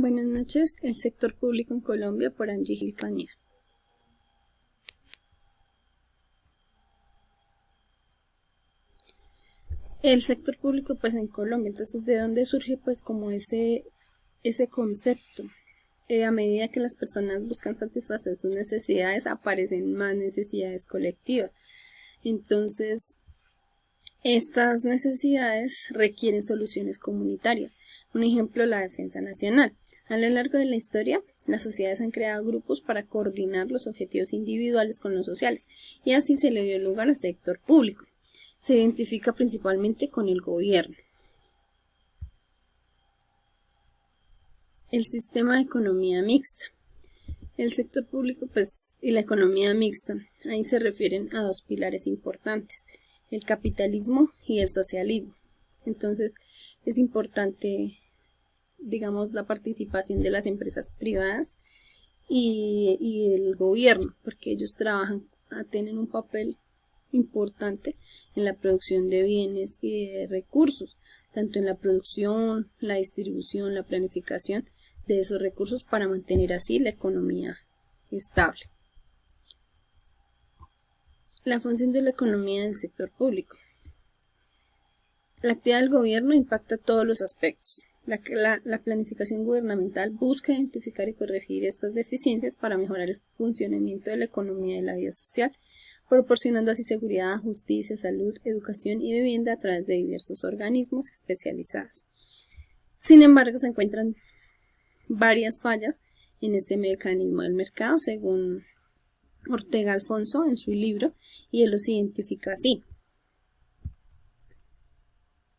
Buenas noches, el sector público en Colombia por Angie Gil Cañeda. El sector público pues en Colombia, entonces ¿de dónde surge pues como ese concepto? A medida que las personas buscan satisfacer sus necesidades, aparecen más necesidades colectivas. Entonces, estas necesidades requieren soluciones comunitarias. Un ejemplo, la defensa nacional. A lo largo de la historia, las sociedades han creado grupos para coordinar los objetivos individuales con los sociales, y así se le dio lugar al sector público. Se identifica principalmente con el gobierno. El sistema de economía mixta. El sector público y la economía mixta, ahí se refieren a dos pilares importantes, el capitalismo y el socialismo. Entonces es importante, digamos, la participación de las empresas privadas y el gobierno, porque ellos tienen un papel importante en la producción de bienes y de recursos, tanto en la producción, la distribución, la planificación de esos recursos para mantener así la economía estable. La función de la economía del sector público. La actividad del gobierno impacta todos los aspectos. La planificación gubernamental busca identificar y corregir estas deficiencias para mejorar el funcionamiento de la economía y de la vida social, proporcionando así seguridad, justicia, salud, educación y vivienda a través de diversos organismos especializados. Sin embargo, se encuentran varias fallas en este mecanismo del mercado, según Ortega Alfonso en su libro, y él los identifica así.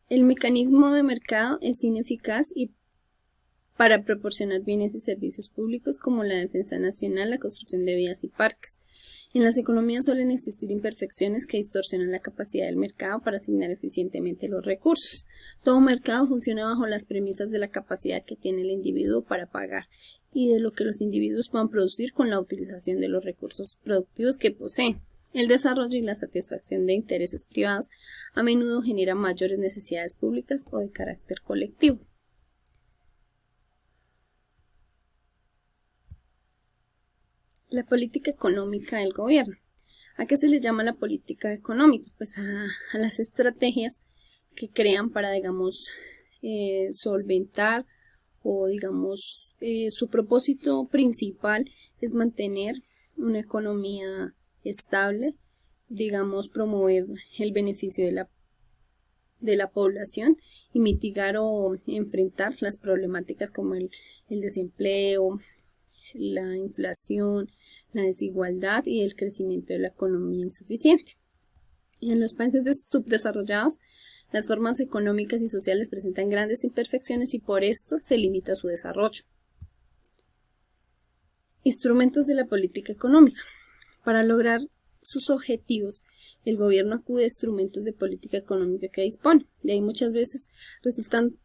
El mecanismo de mercado es ineficaz para proporcionar bienes y servicios públicos como la defensa nacional, la construcción de vías y parques. En las economías suelen existir imperfecciones que distorsionan la capacidad del mercado para asignar eficientemente los recursos. Todo mercado funciona bajo las premisas de la capacidad que tiene el individuo para pagar y de lo que los individuos puedan producir con la utilización de los recursos productivos que poseen. El desarrollo y la satisfacción de intereses privados a menudo genera mayores necesidades públicas o de carácter colectivo. La política económica del gobierno. ¿A qué se le llama la política económica? Pues a las estrategias que crean para, digamos, solventar o, digamos, su propósito principal es mantener una economía estable, digamos, promover el beneficio de la población y mitigar o enfrentar las problemáticas como el desempleo, la inflación, la desigualdad y el crecimiento de la economía insuficiente. Y en los países subdesarrollados, las formas económicas y sociales presentan grandes imperfecciones y por esto se limita su desarrollo. Instrumentos de la política económica. Para lograr sus objetivos, el gobierno acude a instrumentos de política económica que dispone. De ahí muchas veces resultan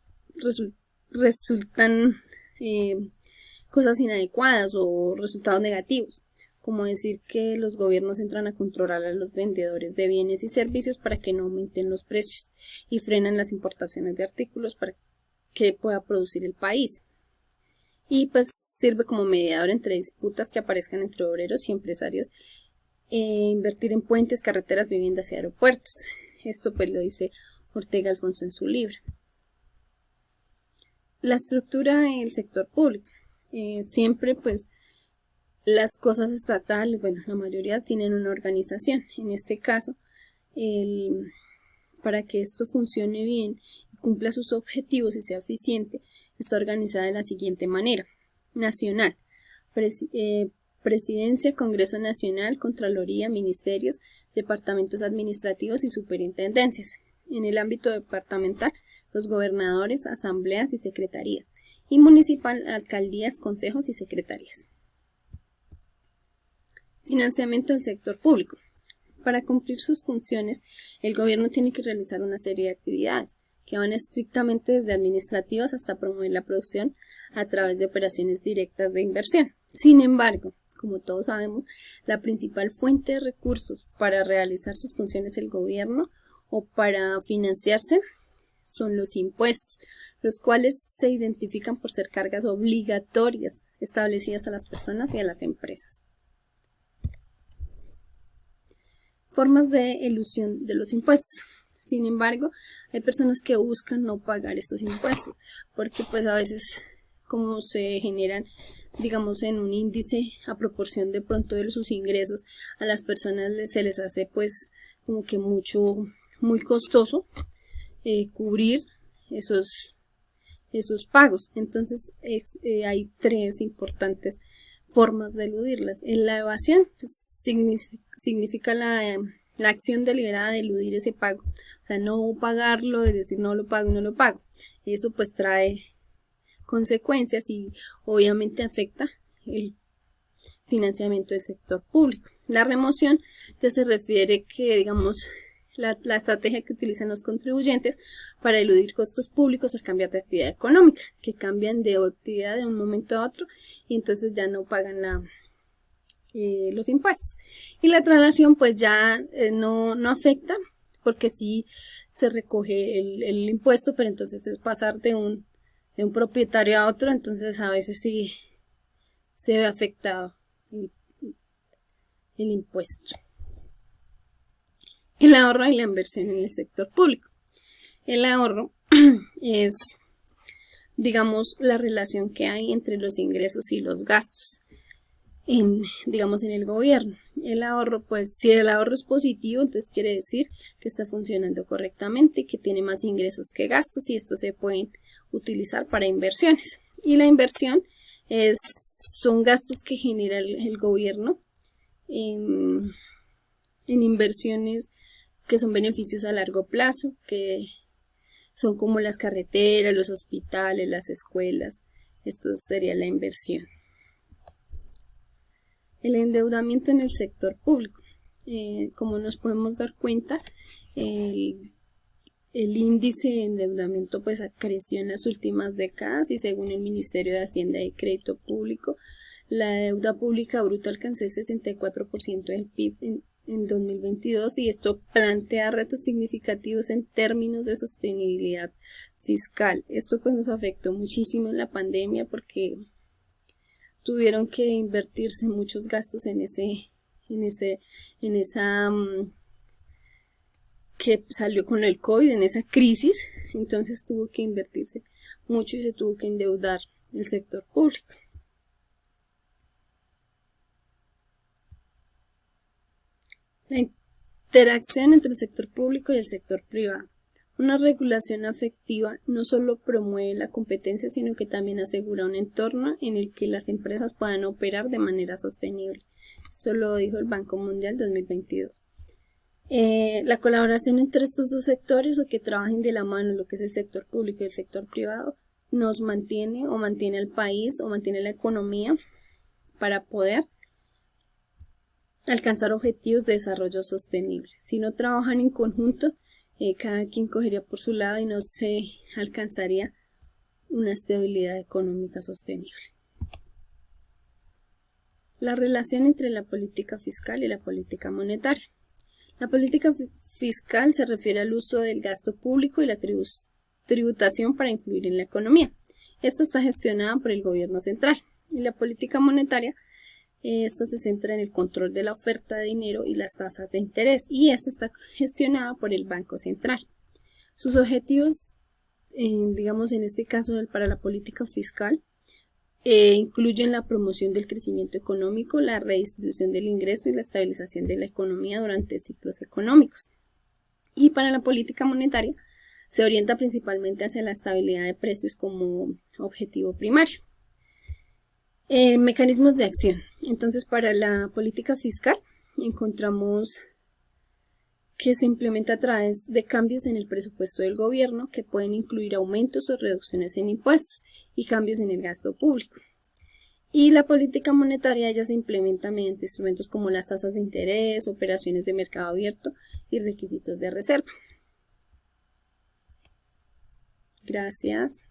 cosas inadecuadas o resultados negativos, como decir que los gobiernos entran a controlar a los vendedores de bienes y servicios para que no aumenten los precios y frenan las importaciones de artículos para que pueda producir el país. Y pues sirve como mediador entre disputas que aparezcan entre obreros y empresarios, invertir en puentes, carreteras, viviendas y aeropuertos. Esto pues lo dice Ortega Alfonso en su libro. La estructura del sector público. Siempre pues las cosas estatales, bueno, la mayoría tienen una organización. En este caso, para que esto funcione bien y cumpla sus objetivos y sea eficiente, está organizada de la siguiente manera. Nacional, Presidencia, Congreso Nacional, Contraloría, Ministerios, Departamentos Administrativos y Superintendencias. En el ámbito departamental, los gobernadores, asambleas y secretarías. Y municipal, alcaldías, consejos y secretarías. Financiamiento del sector público. Para cumplir sus funciones, el gobierno tiene que realizar una serie de actividades que van estrictamente desde administrativas hasta promover la producción a través de operaciones directas de inversión. Sin embargo, como todos sabemos, la principal fuente de recursos para realizar sus funciones del gobierno o para financiarse son los impuestos. los cuales se identifican por ser cargas obligatorias establecidas a las personas y a las empresas. Formas de elusión de los impuestos. Sin embargo, hay personas que buscan no pagar estos impuestos, porque pues a veces como se generan, digamos, en un índice a proporción de pronto de sus ingresos, a las personas se les hace pues como que muy costoso cubrir esos pagos. Entonces hay tres importantes formas de eludirlas. En la evasión pues, significa la acción deliberada de eludir ese pago, o sea, no pagarlo, de decir no lo pago, y eso pues trae consecuencias y obviamente afecta el financiamiento del sector público. La remoción ya se refiere que, digamos, la estrategia que utilizan los contribuyentes para eludir costos públicos al cambiar de actividad económica, que cambian de actividad de un momento a otro y entonces ya no pagan los impuestos. Y la traslación pues ya no afecta, porque sí se recoge el impuesto, pero entonces es pasar de un propietario a otro, entonces a veces sí se ve afectado el impuesto. El ahorro y la inversión en el sector público. El ahorro es, digamos, la relación que hay entre los ingresos y los gastos digamos, en el gobierno. El ahorro, pues, si el ahorro es positivo, entonces quiere decir que está funcionando correctamente, que tiene más ingresos que gastos y estos se pueden utilizar para inversiones. Y la inversión son gastos que genera el gobierno en inversiones que son beneficios a largo plazo, que son como las carreteras, los hospitales, las escuelas. Esto sería la inversión. El endeudamiento en el sector público. Como nos podemos dar cuenta, el índice de endeudamiento pues creció en las últimas décadas y según el Ministerio de Hacienda y Crédito Público, la deuda pública bruta alcanzó el 64% del PIB en 2022 y esto plantea retos significativos en términos de sostenibilidad fiscal. Esto pues nos afectó muchísimo en la pandemia porque tuvieron que invertirse muchos gastos en esa que salió con el COVID, en esa crisis, entonces tuvo que invertirse mucho y se tuvo que endeudar el sector público. La interacción entre el sector público y el sector privado. Una regulación efectiva no solo promueve la competencia, sino que también asegura un entorno en el que las empresas puedan operar de manera sostenible. Esto lo dijo el Banco Mundial 2022. La colaboración entre estos dos sectores o que trabajen de la mano, lo que es el sector público y el sector privado, nos mantiene o mantiene al país o mantiene la economía para poder alcanzar objetivos de desarrollo sostenible. Si no trabajan en conjunto, cada quien cogería por su lado y no se alcanzaría una estabilidad económica sostenible. La relación entre la política fiscal y la política monetaria. La política fiscal se refiere al uso del gasto público y la tributación para influir en la economía. Esta está gestionada por el gobierno central. Y la política monetaria, esta se centra en el control de la oferta de dinero y las tasas de interés, y esta está gestionada por el Banco Central. Sus objetivos, digamos en este caso para la política fiscal, incluyen la promoción del crecimiento económico, la redistribución del ingreso y la estabilización de la economía durante ciclos económicos. Y para la política monetaria, se orienta principalmente hacia la estabilidad de precios como objetivo primario. Mecanismos de acción. Entonces, para la política fiscal encontramos que se implementa a través de cambios en el presupuesto del gobierno que pueden incluir aumentos o reducciones en impuestos y cambios en el gasto público. Y la política monetaria ya se implementa mediante instrumentos como las tasas de interés, operaciones de mercado abierto y requisitos de reserva. Gracias.